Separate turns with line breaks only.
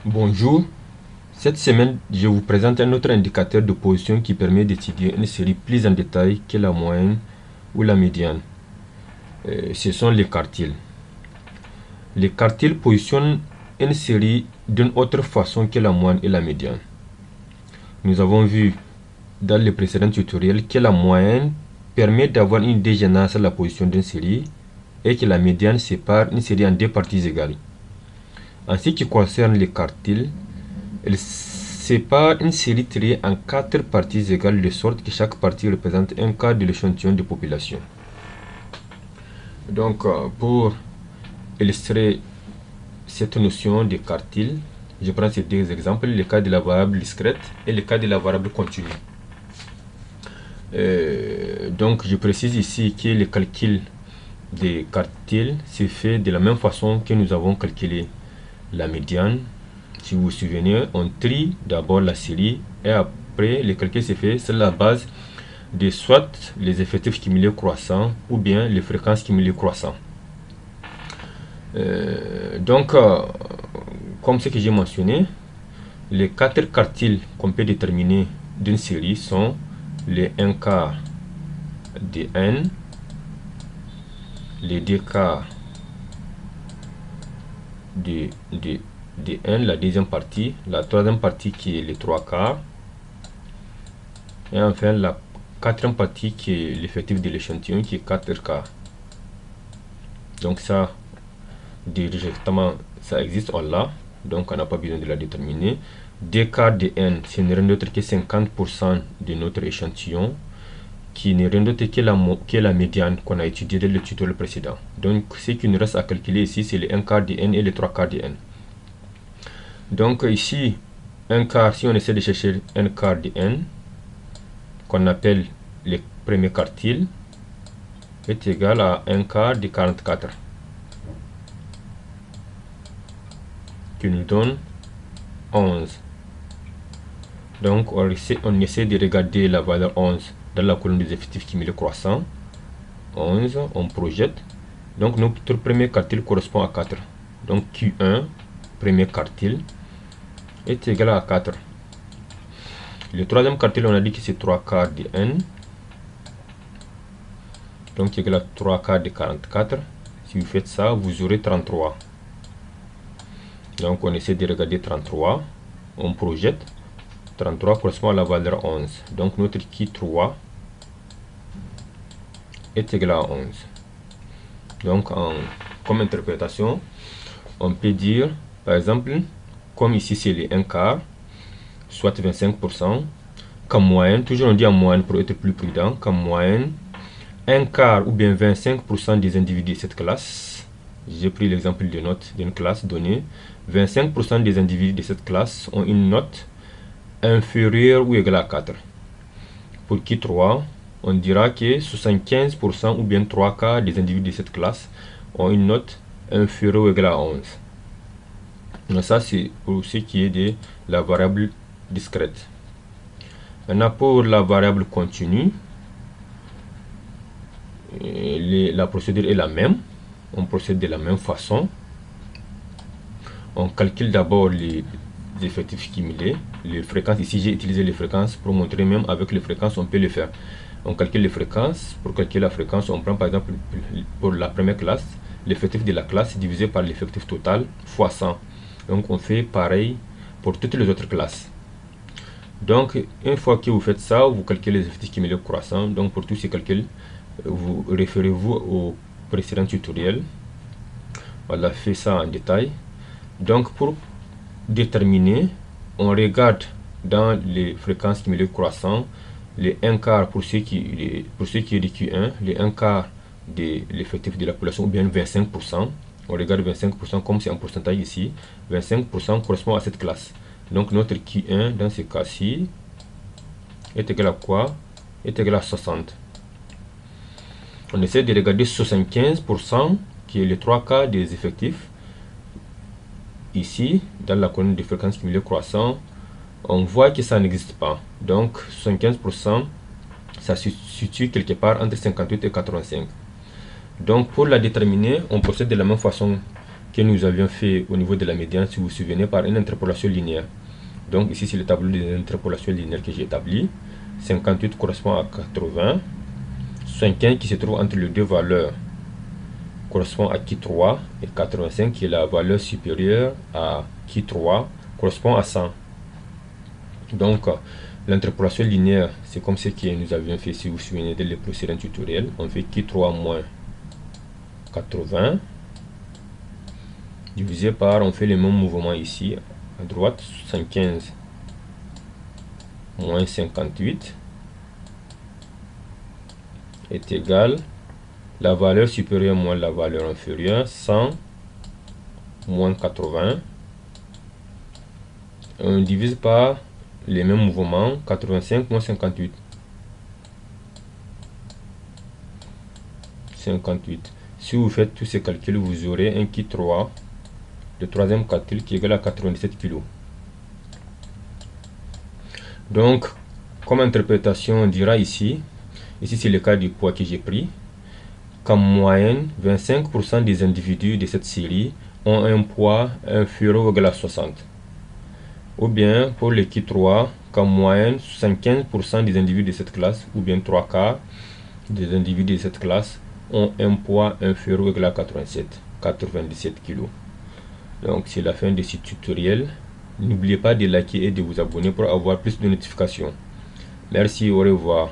Bonjour, cette semaine je vous présente un autre indicateur de position qui permet d'étudier une série plus en détail que la moyenne ou la médiane. Ce sont les quartiles. Les quartiles positionnent une série d'une autre façon que la moyenne et la médiane. Nous avons vu dans les précédents tutoriels que la moyenne permet d'avoir une idée générale sur la position d'une série et que la médiane sépare une série en deux parties égales. En ce qui concerne les quartiles, elle sépare une série triée en 4 parties égales de sorte que chaque partie représente un quart de l'échantillon de population. Donc, pour illustrer cette notion de quartile, je prends ces deux exemples, le cas de la variable discrète et le cas de la variable continue. Donc, je précise ici que le calcul des quartiles se fait de la même façon que nous avons calculé la médiane. Si vous vous souvenez, on trie d'abord la série et après le calcul se fait sur la base de soit les effectifs cumulés croissants ou bien les fréquences cumulées croissantes. Donc, comme ce que j'ai mentionné, les 4 quartiles qu'on peut déterminer d'une série sont les 1 quart de n, les 2 quarts de n, la deuxième partie, la troisième partie qui est les 3 quarts, et enfin la quatrième partie qui est l'effectif de l'échantillon qui est 4 quarts. Donc ça, directement, ça existe, on l'a, donc on n'a pas besoin de la déterminer. 2 quarts de n, ce n'est rien d'autre que 50% de notre échantillon, qui n'est rien d'autre que la médiane qu'on a étudiée dans le tutoriel précédent. Donc ce qui nous reste à calculer ici, c'est les 1 quart de n et les 3 quarts de n. Donc ici, un quart, si on essaie de chercher un quart de n, qu'on appelle le premier quartile, est égal à 1 quart de 44, qui nous donne 11. Donc on essaie de regarder la valeur 11 dans la colonne des effectifs cumulés croissants. 11, on projette. Donc notre premier quartile correspond à 4. Donc Q1, premier quartile, est égal à 4. Le troisième quartile, on a dit que c'est 3 quarts de n. Donc égal à 3 quarts de 44. Si vous faites ça, vous aurez 33. Donc on essaie de regarder 33. On projette. 33 correspond à la valeur 11. Donc notre Q3 est égal à 11. Donc comme interprétation, on peut dire, par exemple, comme ici c'est les 1 quart, soit 25%, comme moyenne, toujours on dit en moyenne pour être plus prudent, comme moyenne, 1 quart ou bien 25% des individus de cette classe, j'ai pris l'exemple de note d'une classe donnée, 25% des individus de cette classe ont une note inférieure ou égale à 4. Pour Q3, on dira que 75% ou bien 3 quarts des individus de cette classe ont une note inférieure ou égale à 11. Donc ça c'est pour ce qui est de la variable discrète. Maintenant pour la variable continue, la procédure est la même. On procède de la même façon. On calcule d'abord les effectifs cumulés, les fréquences. Ici j'ai utilisé les fréquences pour montrer même avec les fréquences on peut le faire. On calcule les fréquences. Pour calculer la fréquence, on prend par exemple pour la première classe, l'effectif de la classe divisé par l'effectif total fois 100. Donc on fait pareil pour toutes les autres classes. Donc une fois que vous faites ça, vous calculez les effectifs cumulés croissants. Donc pour tous ces calculs, vous référez-vous au précédent tutoriel. On a fait ça en détail. Donc pour déterminer, on regarde dans les fréquences cumulées croissantes les 1 quart pour ceux qui est de Q1, les 1 quart de l'effectif de la population ou bien 25%. On regarde 25% comme c'est un pourcentage ici. 25% correspond à cette classe. Donc notre Q1 dans ce cas-ci est égal à quoi? Est égal à 60. On essaie de regarder 75% qui est les 3 quarts des effectifs. Ici, dans la colonne de fréquences cumulées croissant, on voit que ça n'existe pas. Donc 75%, ça se situe quelque part entre 58 et 85. Donc pour la déterminer, on procède de la même façon que nous avions fait au niveau de la médiane, si vous vous souvenez, par une interpolation linéaire. Donc ici, c'est le tableau des interpolations linéaires que j'ai établi. 58 correspond à 80. 75 qui se trouve entre les deux valeurs correspond à qui 3, et 85 qui est la valeur supérieure à qui 3 correspond à 100. Donc l'interpolation linéaire, c'est comme ce que nous avions fait, si vous vous souvenez de le précédent tutoriel. On fait qui 3 moins 80 divisé par, on fait le même mouvement ici à droite, 75 moins 58 est égal la valeur supérieure moins la valeur inférieure, 100 moins 80. On divise par les mêmes mouvements, 85 moins 58. 58. Si vous faites tous ces calculs, vous aurez un qui 3, le troisième calcul qui est égal à 97 kg. Donc, comme interprétation, on dira ici c'est le cas du poids que j'ai pris, qu'en moyenne, 25% des individus de cette série ont un poids inférieur ou égal à 60. Ou bien, pour le qui 3, qu'en moyenne, 75% des individus de cette classe, ou bien 3 quarts des individus de cette classe, ont un poids inférieur ou égal à 97 kg. Donc, c'est la fin de ce tutoriel. N'oubliez pas de liker et de vous abonner pour avoir plus de notifications. Merci, au revoir.